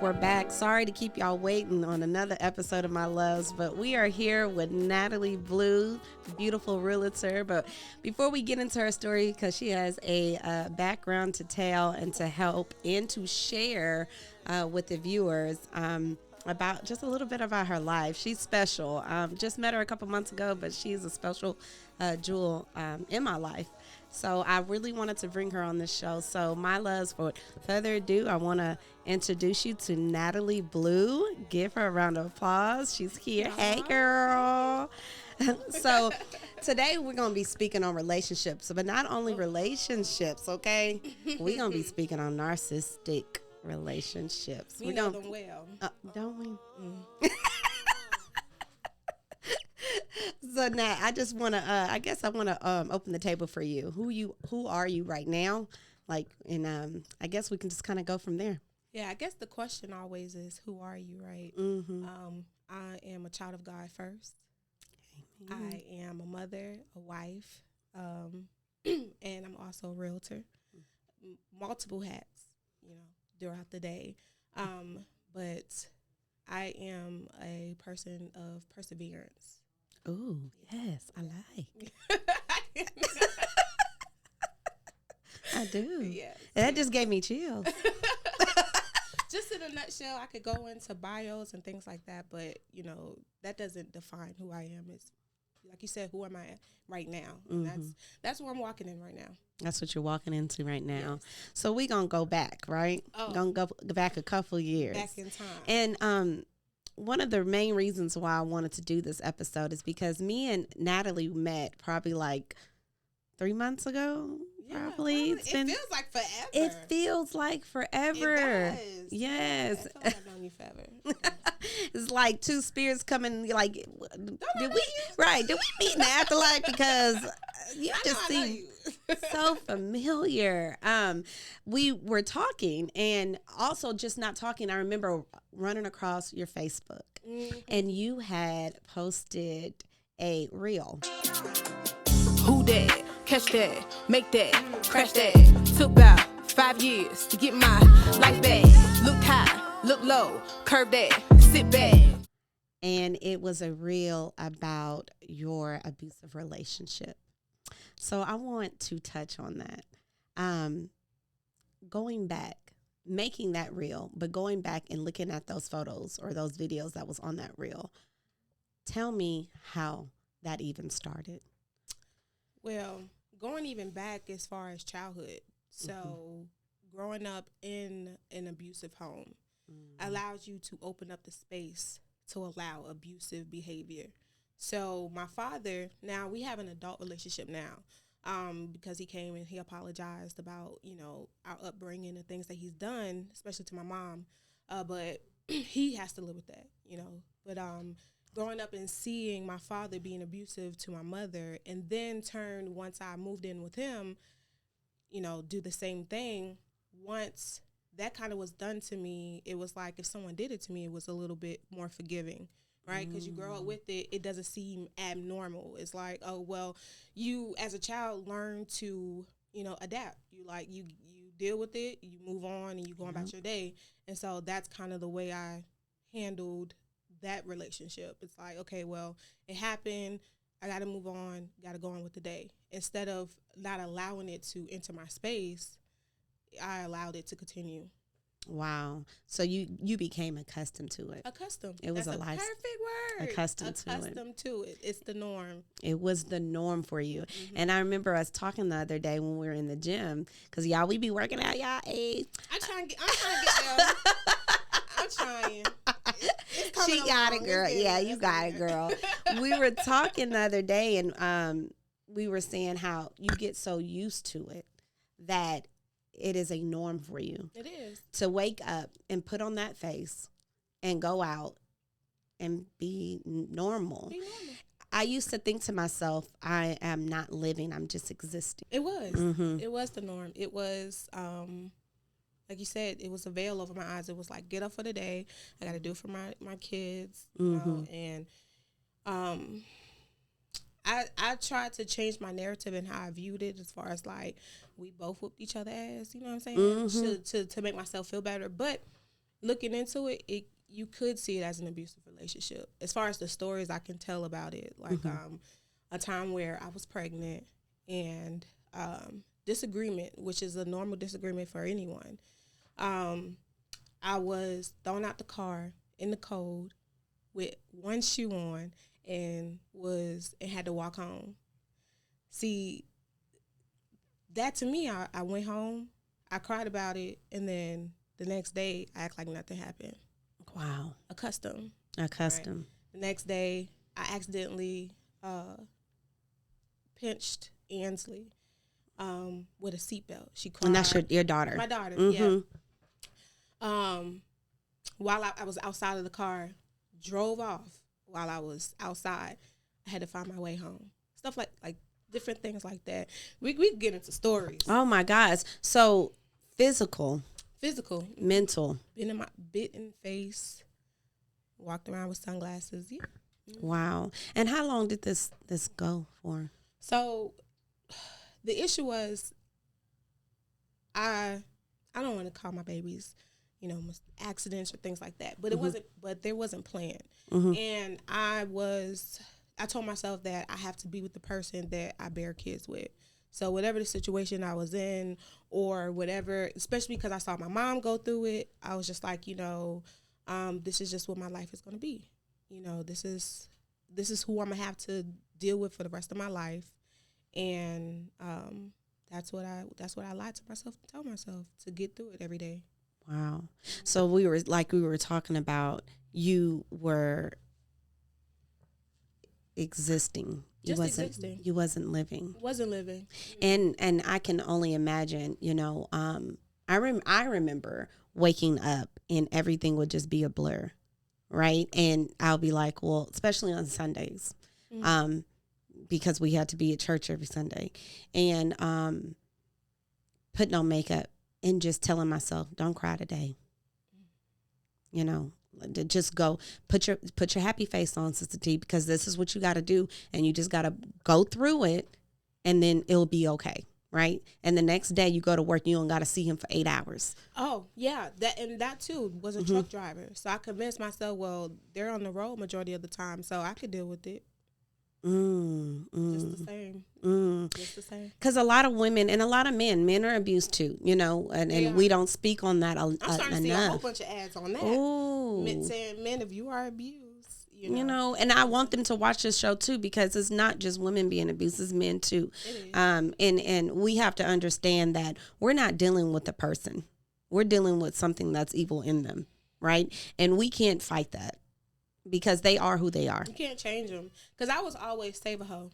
we're back. Sorry to keep y'all waiting on another episode of My Loves, but we are here with Natalie Bleau, beautiful realtor. But before we get into her story, because she has a background to tell and to help and to share with the viewers about just a little bit about her life. She's special. Just met her a couple months ago, but she's a special jewel in my life. So I really wanted to bring her on the show. So my loves, for further ado, I want to introduce you to Natalie Bleau. Give her a round of applause. She's here. Hey, girl. So today we're going to be speaking on relationships, but not only relationships, okay? We're going to be speaking on narcissistic relationships. We know them well. Don't we? So now I just want to, I guess I want to open the table for you. Who are you right now? Like, and I guess we can just kind of go from there. Yeah, I guess the question always is, who are you, right? Mm-hmm. I am a child of God first. Amen. I am a mother, a wife, and I'm also a realtor. Multiple hats, throughout the day. But I am a person of perseverance. Oh, yes, I like. I do. Yes. That just gave me chills. Just in a nutshell, I could go into bios and things like that, but, that doesn't define who I am. It's, like you said, who am I right now? And Mm-hmm. that's where I'm walking in right now. That's what you're walking into right now. Yes. So we're going to go back, right? Oh. Going to go back a couple years. Back in time. And one of the main reasons why I wanted to do this episode is because me and Natalie met probably like 3 months ago. Probably. It feels like forever. It feels like forever. It does. Yes. Yeah, I feel like I've known you forever. It's like two spirits coming. Like, did we meet in the afterlife? Because you just seem so familiar. We were talking, and also just not talking. I remember running across your Facebook, and you had posted a reel. Who that? Catch that, make that, crash that. Took about 5 years to get my life back. Look high, look low, curve that, sit back. And it was a reel about your abusive relationship. So I want to touch on that. Going back, making that reel, but going back and looking at those photos or those videos that was on that reel. Tell me how that even started. Well, going even back as far as childhood. So growing up in an abusive home allows you to open up the space to allow abusive behavior. So my father, now we have an adult relationship now, because he came and he apologized about, our upbringing and things that he's done, especially to my mom. But he has to live with that, But growing up and seeing my father being abusive to my mother, and then turned once I moved in with him, do the same thing. Once that kind of was done to me, it was like if someone did it to me, it was a little bit more forgiving, right? Because you grow up with it, it doesn't seem abnormal. It's like, oh, well, you as a child learn to, adapt. You deal with it, you move on, and you go about your day. And so that's kind of the way I handled that relationship. It's like, okay, well, it happened. I got to move on, got to go on with the day. Instead of not allowing it to enter my space, I allowed it to continue. Wow. So you became accustomed to it. Accustomed. It was That's a life. Perfect word. Accustomed to it. Accustomed to it. It's the norm. It was the norm for you. Mm-hmm. And I remember us talking the other day when we were in the gym, because y'all, we be working out y'all age. I'm trying to get there. I'm trying. She got it, girl. Yeah, you got it, girl. We were talking the other day, and we were saying how you get so used to it that it is a norm for you. It is. To wake up and put on that face and go out and be normal. Be normal. I used to think to myself, I am not living, I'm just existing. It was. Mm-hmm. It was the norm. It was, like you said, it was a veil over my eyes. It was like, get up for the day. I got to do it for my kids. And I tried to change my narrative and how I viewed it, as far as like we both whooped each other ass, you know what I'm saying? To make myself feel better. But looking into it, you could see it as an abusive relationship. As far as the stories I can tell about it, like a time where I was pregnant and disagreement, which is a normal disagreement for anyone. I was thrown out the car in the cold with one shoe on and had to walk home. See, that to me, I went home, I cried about it, and then the next day I act like nothing happened. Wow. Accustomed. Right? The next day I accidentally pinched Ansley with a seatbelt. She cried. And that's your daughter. My daughter, yeah. While I was outside of the car, drove off while I was outside. I had to find my way home. Stuff like different things like that. We could get into stories. Oh my gosh. So physical, mental. Bit in face. Walked around with sunglasses. Yeah. Wow. And how long did this go for? So the issue was I don't want to call my babies, accidents or things like that. But there wasn't planned. And I told myself that I have to be with the person that I bear kids with. So whatever the situation I was in or whatever, especially because I saw my mom go through it, I was just like, this is just what my life is going to be. This is who I'm going to have to deal with for the rest of my life. And that's what I lied to myself and told myself to get through it every day. Wow. So we were talking about, you were existing. Existing. You wasn't living. Wasn't living. And I can only imagine, I remember waking up and everything would just be a blur, right? And I'll be like, well, especially on Sundays, because we had to be at church every Sunday, and putting on makeup and just telling myself, don't cry today. Just go put your happy face on, Sister T, because this is what you got to do, and you just got to go through it, and then it'll be okay, right? And the next day you go to work, you don't got to see him for 8 hours. Oh yeah, that too was a truck driver. So I convinced myself, well, they're on the road majority of the time, so I could deal with it. Just the same. Just the same. Because a lot of women and a lot of men are abused too, and we don't speak on that enough. I'm starting to see a whole bunch of ads on that. Ooh. Saying, men, if you are abused, and I want them to watch this show too, because it's not just women being abused, it's men too. It is. And we have to understand that we're not dealing with a person. We're dealing with something that's evil in them, right? And we can't fight that, because they are who they are. You can't change them. Because I was always save a hoe.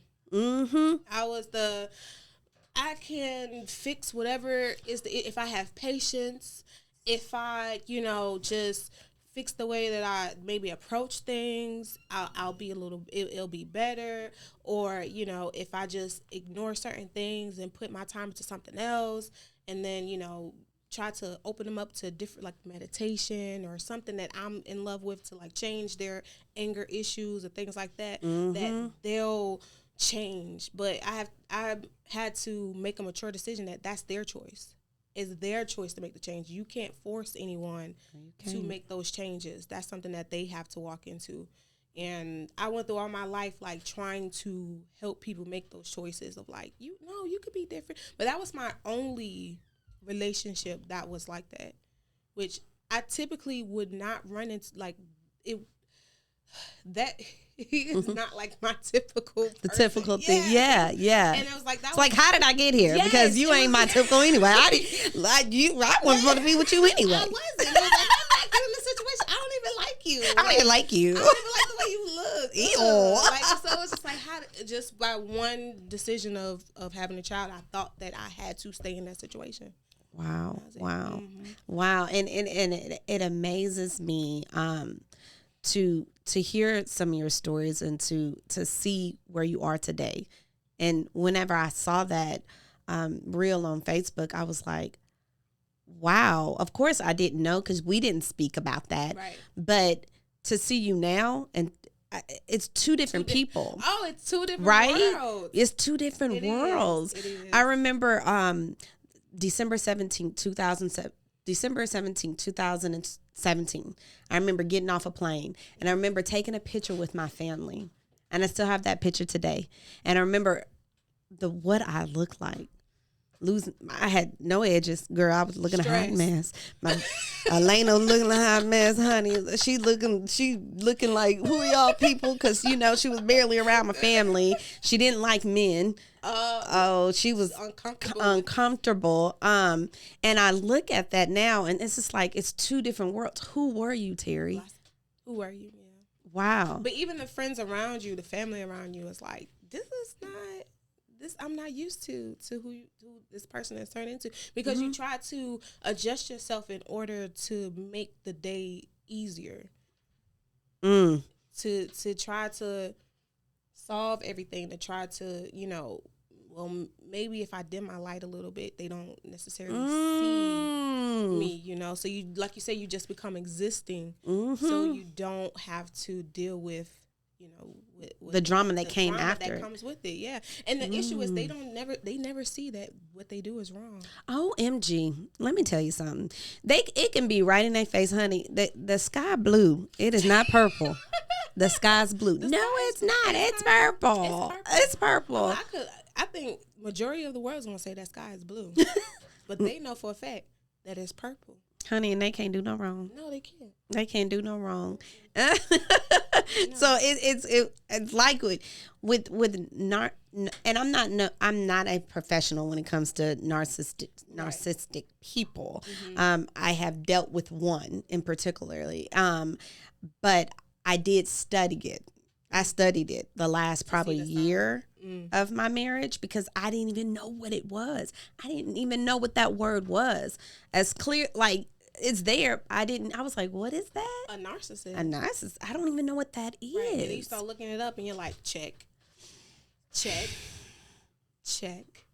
I can fix whatever if I have patience, if I, just fix the way that I maybe approach things, I'll be it'll be better. Or, if I just ignore certain things and put my time into something else, and then, try to open them up to different, like meditation or something that I'm in love with, to like change their anger issues or things like that, that they'll change. But I've had to make a mature decision that that's their choice. It's their choice to make the change. You can't force anyone to make those changes. That's something that they have to walk into. And I went through all my life like trying to help people make those choices of like, you could be different. But that was my only relationship that was like that, which I typically would not run into. Like it, that is not like my typical person. The typical thing. Yeah. And it was like, it's like, how did I get here? Yes, because you ain't my typical anyway. I wasn't going to be with you anyway. I wasn't. It was like, I'm not in this situation. I don't even like you. I don't even like you. I don't even like the way you look. Ew. So it's just like, just by one decision of having a child, I thought that I had to stay in that situation. Wow. And it amazes me to hear some of your stories and to see where you are today. And whenever I saw that reel on Facebook, I was like, wow. Of course I didn't know, because we didn't speak about that. Right. But to see you now, and it's two different people. Oh, it's two different worlds. It's two different worlds. It is. I remember December 17, 2007. December 17, 2000, 17. I remember getting off a plane, and I remember taking a picture with my family, and I still have that picture today. And I remember what I looked like. I had no edges, girl. I was looking a hot mess. Elena looking a hot mess, honey. She looking like, who are y'all people? Because she was barely around my family. She didn't like men. She was uncomfortable. And I look at that now, and it's just like it's two different worlds. Who were you, TERRI? Who were you? Yeah. Wow. But even the friends around you, the family around you, is like, this is not. I'm not used to who this person has turned into, because you try to adjust yourself in order to make the day easier. To try to solve everything, to try to, well, maybe if I dim my light a little bit, they don't necessarily see me, So you, like you say, you just become existing, so you don't have to deal with with the drama that came after that comes with it, yeah. And the issue is they never see that what they do is wrong. OMG, let me tell you something. It can be right in their face, honey. The sky blue. It is not purple. The sky's blue. It's not. It's purple. It's purple. I think majority of the world's gonna say that sky is blue, but they know for a fact that it's purple. Honey, and they can't do no wrong. No, they can't. They can't do no wrong. No. So it's like and I'm not a professional when it comes to narcissistic people. I have dealt with one in particularly, but I did study it. I studied it the last probably year of my marriage, because I didn't even know what it was. I didn't even know what that word was. As clear, like, it's there. I was like, what is that? A narcissist. A narcissist. I don't even know what that is. Right. And you start looking it up and you're like, check. You're check.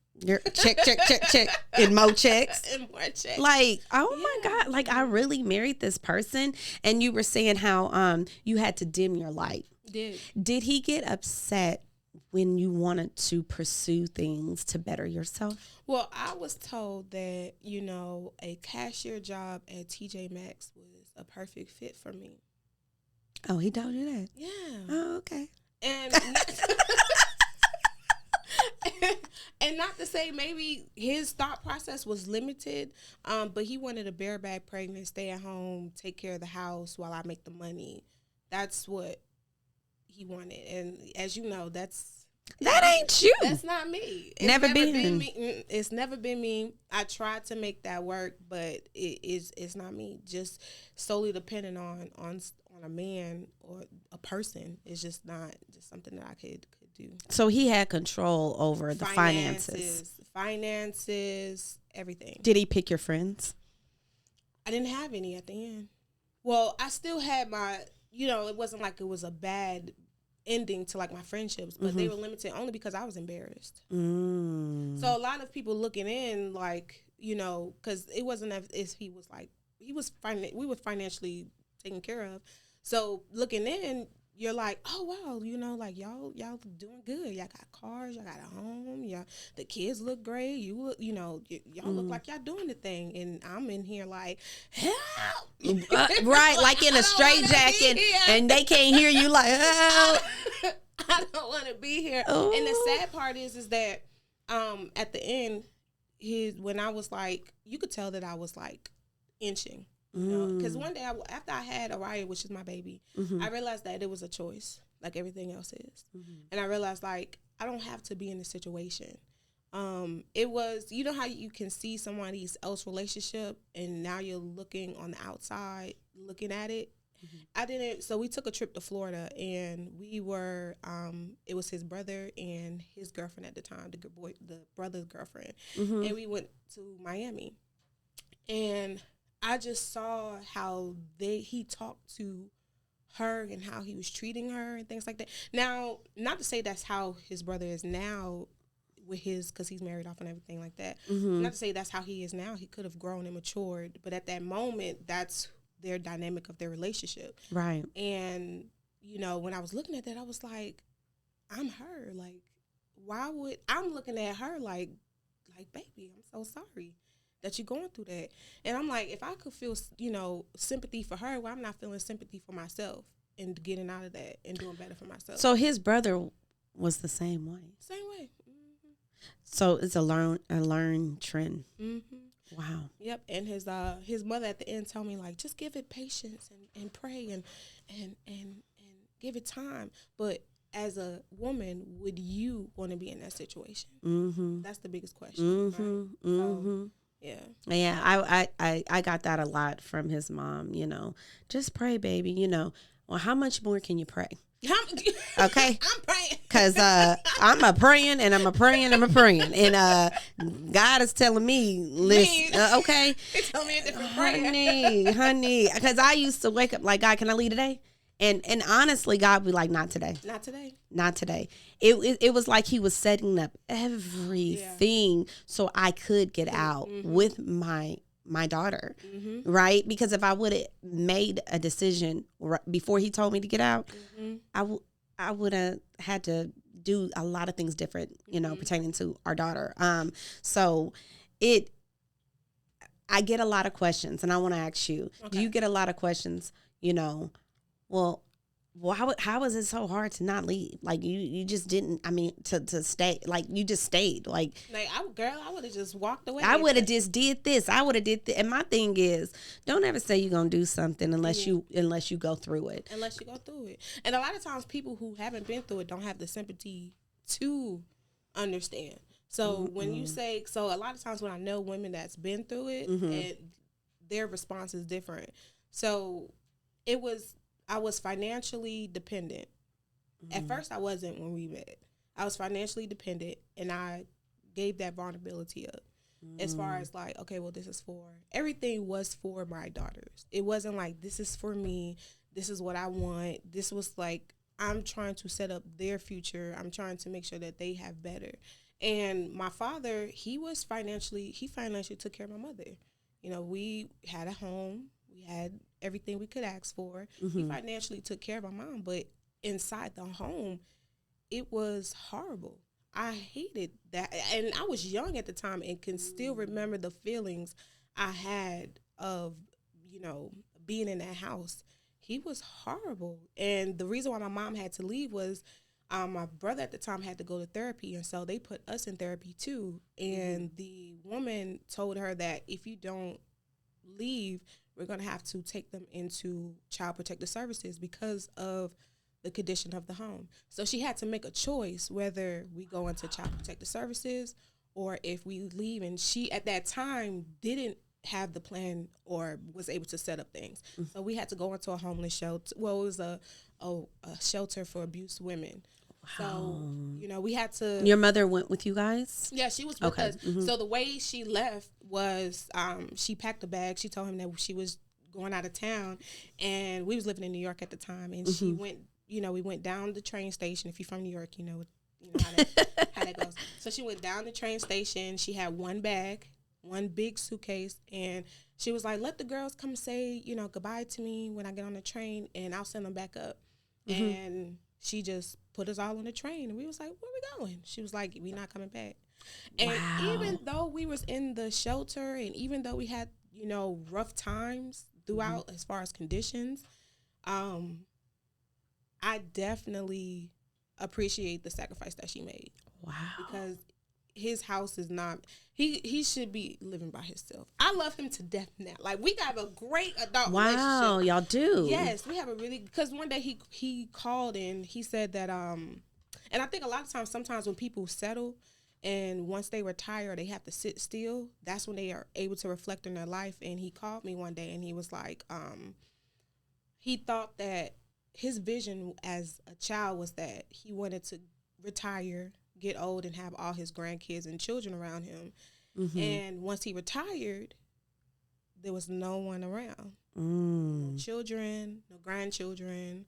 And more checks. And more checks. Like, oh my God. Like, I really married this person. And you were saying how you had to dim your light. Did he get upset when you wanted to pursue things to better yourself? Well, I was told that, a cashier job at TJ Maxx was a perfect fit for me. Oh, he told you that? Yeah. Oh, okay. And and not to say maybe his thought process was limited, but he wanted a bareback pregnant, stay at home, take care of the house while I make the money. That's what he wanted. And as you know, that ain't you. That's not me. It's never been me. It's never been me. I tried to make that work, but it's not me. Just solely depending on a man or a person is just not just something that I could do. So he had control over the finances, everything. Did he pick your friends? I didn't have any at the end. Well, I still had my, it wasn't like it was a bad ending to like my friendships, but they were limited only because I was embarrassed. So a lot of people looking in, like, because it wasn't as he was like, we were financially taken care of. So looking in, you're like, oh wow, like y'all doing good. Y'all got cars, y'all got a home, the kids look great. You look, y'all look like y'all doing the thing, and I'm in here like, help, right, like in a straitjacket, and they can't hear you, like, help. I don't want to be here. Ooh. And the sad part is that at the end, when I was like, you could tell that I was like inching. Because one day after I had Araya, which is my baby, I realized that it was a choice, like everything else is. And I realized, like, I don't have to be in this situation. It was, how you can see somebody else's relationship and now you're looking on the outside, looking at it. I didn't. So we took a trip to Florida, and we were, it was his brother and his girlfriend at the time, the brother's girlfriend. And we went to Miami. And I just saw how he talked to her and how he was treating her and things like that. Now, not to say that's how his brother is now with because he's married off and everything like that. Not to say that's how he is now. He could have grown and matured. But at that moment, that's their dynamic of their relationship. Right. And, when I was looking at that, I was like, I'm her. Like, I'm looking at her like, baby, I'm so sorry. that you're going through that. And I'm like, if I could feel, sympathy for her, why I'm not feeling sympathy for myself and getting out of that and doing better for myself. So his brother was the same way. Same way. Mm-hmm. So it's a learned trend. Mm-hmm. Wow. Yep. And his mother at the end told me, like, just give it patience and pray and give it time. But as a woman, would you want to be in that situation? Mm-hmm. That's the biggest question. Mm-hmm. Right? Mm-hmm. So, yeah. Yeah, I got that a lot from his mom, Just pray, baby, Well, how much more can you pray? Okay? I'm praying. Because I'm a praying and I'm a praying. And God is telling me, listen, okay? He told me a different prayer. Honey. Because I used to wake up like, God, can I leave today? And honestly, God would be like, not today. Not today. Not today. It was like he was setting up everything so I could get out with my daughter, right? Because if I would have made a decision before he told me to get out, I would have had to do a lot of things different, pertaining to our daughter. So I get a lot of questions, and I want to ask you, do you get a lot of questions, well, how is it so hard to not leave? Like you just didn't. I mean, to stay. Like you just stayed. Like I would have just walked away. I would have just did this. I would have did that. And my thing is, don't ever say you're gonna do something unless you go through it. Unless you go through it. And a lot of times, people who haven't been through it don't have the sympathy to understand. So when you say, a lot of times when I know women that's been through it, and their response is different. So I was financially dependent. At first, I wasn't when we met. I was financially dependent, and I gave that vulnerability up. As far as like, okay, well, everything was for my daughters. It wasn't like, this is for me. This is what I want. This was like, I'm trying to set up their future. I'm trying to make sure that they have better. And my father, he financially took care of my mother. We had a home. We had everything we could ask for. He financially took care of my mom, but inside the home, it was horrible. I hated that. And I was young at the time and can still remember the feelings I had of, being in that house. He was horrible. And the reason why my mom had to leave was my brother at the time had to go to therapy, and so they put us in therapy too. And the woman told her that if you don't leave, we're going to have to take them into Child Protective Services because of the condition of the home. So she had to make a choice whether we go into Child Protective Services or if we leave. And she, at that time, didn't have the plan or was able to set up things. So we had to go into a homeless shelter. Well, it was a shelter for abused women. Wow. So, we had to... Your mother went with you guys? Yeah, she was with us. So the way she left was she packed a bag. She told him that she was going out of town, and we was living in New York at the time. And she went, we went down the train station. If you're from New York, you know how that goes. So she went down the train station. She had one bag, one big suitcase, and she was like, let the girls come say, goodbye to me when I get on the train, and I'll send them back up. And she just put us all on the train, and we was like, where we going? She was like, we not coming back. And even though we was in the shelter, and even though we had, rough times throughout as far as conditions, I definitely appreciate the sacrifice that she made. Wow. Because his house is not, he should be living by himself. I love him to death now. Like, we got a great adult relationship. Wow, y'all do. Yes, we have a really, because one day he called and he said that, and I think a lot of times, sometimes when people settle and once they retire, they have to sit still, that's when they are able to reflect on their life. And he called me one day and he was like, he thought that his vision as a child was that he wanted to retire, get old, and have all his grandkids and children around him. And once he retired, there was no one around. No children, no grandchildren,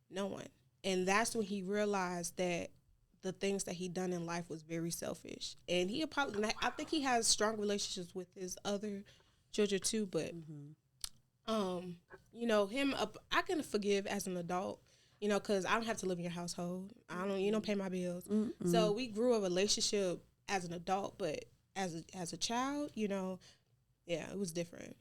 no one. And that's when he realized that the things that he'd done in life was very selfish. And he apologized. I think he has strong relationships with his other children too, but him, I can forgive as an adult, because I don't have to live in your household. You don't pay my bills. So we grew a relationship as an adult, but as a child, Yeah, it was different.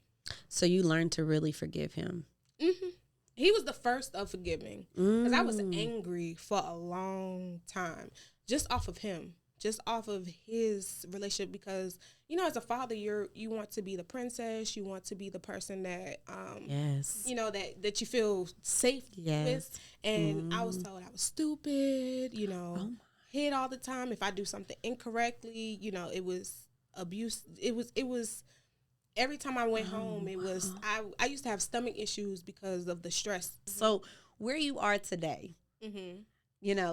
So you learned to really forgive him. Mm-hmm. He was the first of forgiving because I was angry for a long time just off of him, just off of his relationship. Because as a father, you want to be the princess, you want to be the person that yes, that you feel safe with. And I was told I was stupid, hit all the time if I do something incorrectly. It was abuse. It was. Every time I went home, it was, I used to have stomach issues because of the stress. So where you are today,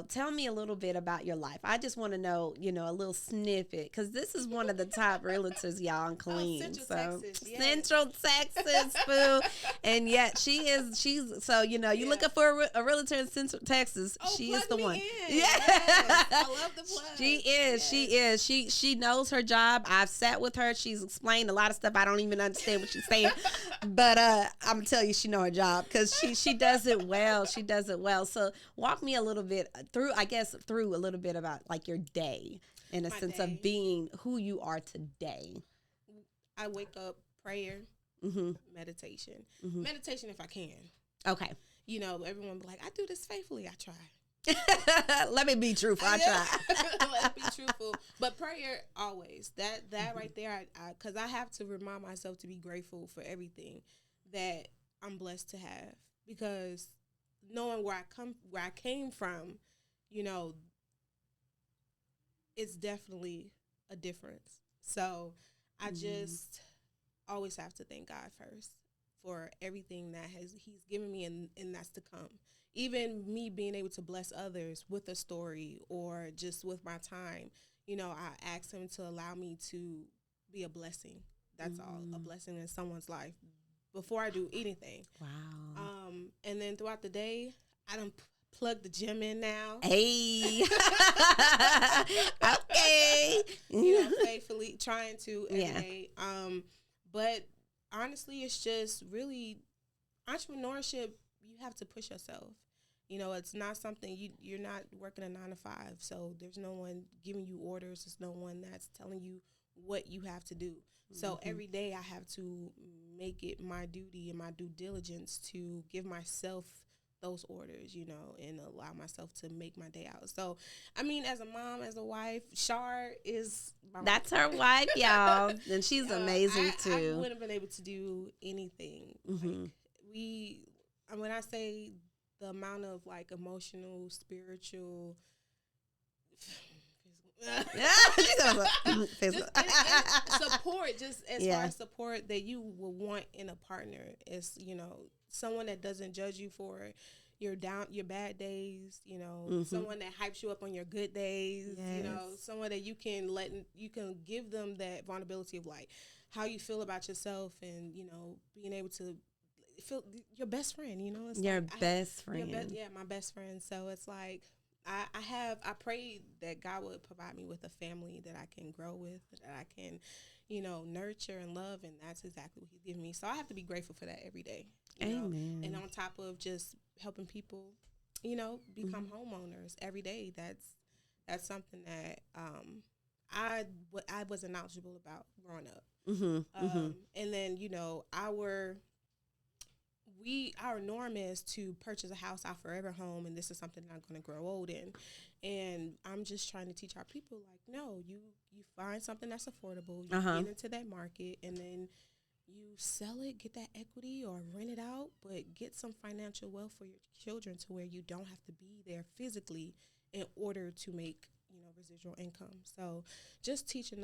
tell me a little bit about your life. I just want to know, a little snippet, because this is one of the top realtors, y'all, in Killeen. Texas, yes. Central Texas, boo. And yet she's looking for a realtor in Central Texas. She is the one. Yeah. Yes. I love the plug. She is. She knows her job. I've sat with her. She's explained a lot of stuff. I don't even understand what she's saying. But I'm going to tell you, she knows her job because she does it well. She does it well. So walk me a little bit through a little bit about like your day in a sense of being who you are today. I wake up, prayer, meditation. Meditation if I can. Okay. Everyone be like, I do this faithfully. I try. Let me be truthful. I try. Let's be truthful. But prayer always. That right there, because I have to remind myself to be grateful for everything that I'm blessed to have. Because knowing where I came from, it's definitely a difference. So I just always have to thank God first for everything that he's given me and that's to come. Even me being able to bless others with a story or just with my time, I ask him to allow me to be a blessing. That's all, a blessing in someone's life before I do anything. Wow. And then throughout the day, I done plug the gym in now. Hey. Okay. Faithfully trying to every day. But honestly, it's just really entrepreneurship. You have to push yourself. It's not something you're not working a 9 to 5. So there's no one giving you orders. There's no one that's telling you what you have to do. So every day I have to make it my duty and my due diligence to give myself those orders, and allow myself to make my day out. So, as a mom, as a wife, Shar is that's her wife, y'all. And she's amazing too. I wouldn't have been able to do anything. Like, when I say the amount of like emotional, spiritual, support, just as far as support that you will want in a partner is, someone that doesn't judge you for your bad days, someone that hypes you up on your good days, someone that you can give them that vulnerability of like how you feel about yourself and, being able to feel your best friend, it's your like, best friend. My best friend. So it's like, I pray that God would provide me with a family that I can grow with, that I can, nurture and love, and that's exactly what he's given me. So I have to be grateful for that every day. Amen. And on top of just helping people, become homeowners every day. That's something that I wasn't knowledgeable about growing up. And then our norm is to purchase a house, our forever home, and this is something that I'm going to grow old in. And I'm just trying to teach our people, like, no, you find something that's affordable, you get into that market, and then you sell it, get that equity or rent it out, but get some financial wealth for your children to where you don't have to be there physically in order to make, residual income. So just teaching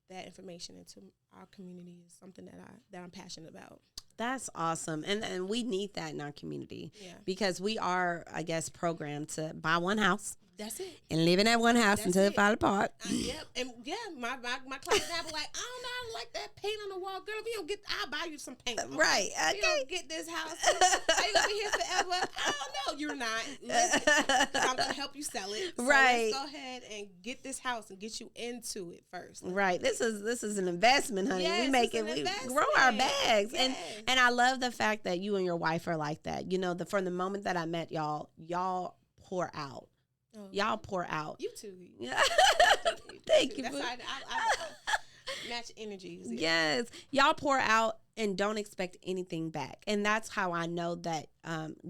that information into our community is something that I'm passionate about. That's awesome. And we need that in our community because we are, I guess, programmed to buy one house. That's it. And live in that one house until it falls apart. Yep. And my clients have like, I don't know, I don't like that paint on the wall. Girl, if you don't get, I'll buy you some paint. Okay? Right. Okay. You don't get this house. Are you going to be here forever? I don't know. You're not. Listen, 'cause I'm going to help you sell it. So right. Let's go ahead and get this house and get you into it first. Right. This is an investment, honey. Yes, we grow our bags. Yes. And I love the fact that you and your wife are like that. From the moment that I met y'all pour out. Oh. Y'all pour out. You too. Yeah. Thank you. That's Match energies. Yes. Y'all pour out and don't expect anything back. And that's how I know that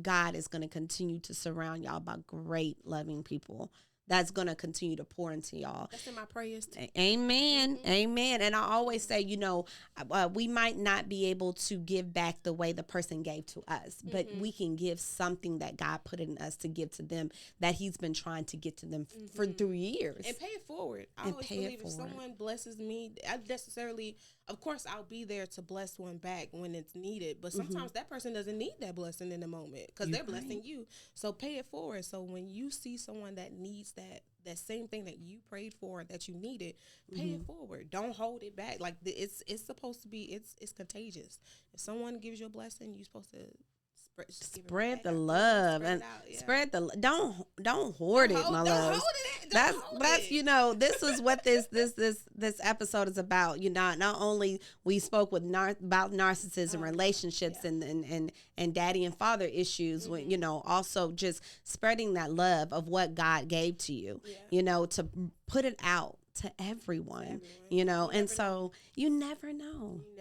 God is going to continue to surround y'all by great, loving people. That's going to continue to pour into y'all. That's in my prayers too. Amen. Amen. And I always say, you know, we might not be able to give back the way the person gave to us, but we can give something that God put in us to give to them that he's been trying to get to them for 3 years. And pay it forward. I always believe if someone blesses me, I necessarily, of course, I'll be there to bless one back when it's needed. But sometimes that person doesn't need that blessing in the moment because they're blessing you. So pay it forward. So when you see someone that needs that same thing that you prayed for, that you needed, pay it forward. Don't hold it back. Like it's supposed to be, it's contagious. If someone gives you a blessing, you're supposed to spread the love and spread the don't hoard it, my love. That's you know, this is what this episode is about. You know, not only we spoke with about narcissism, relationships, and daddy and father issues. When, you know, also just spreading that love of what God gave to you. You know, to put it out to everyone. You know, and so you never know.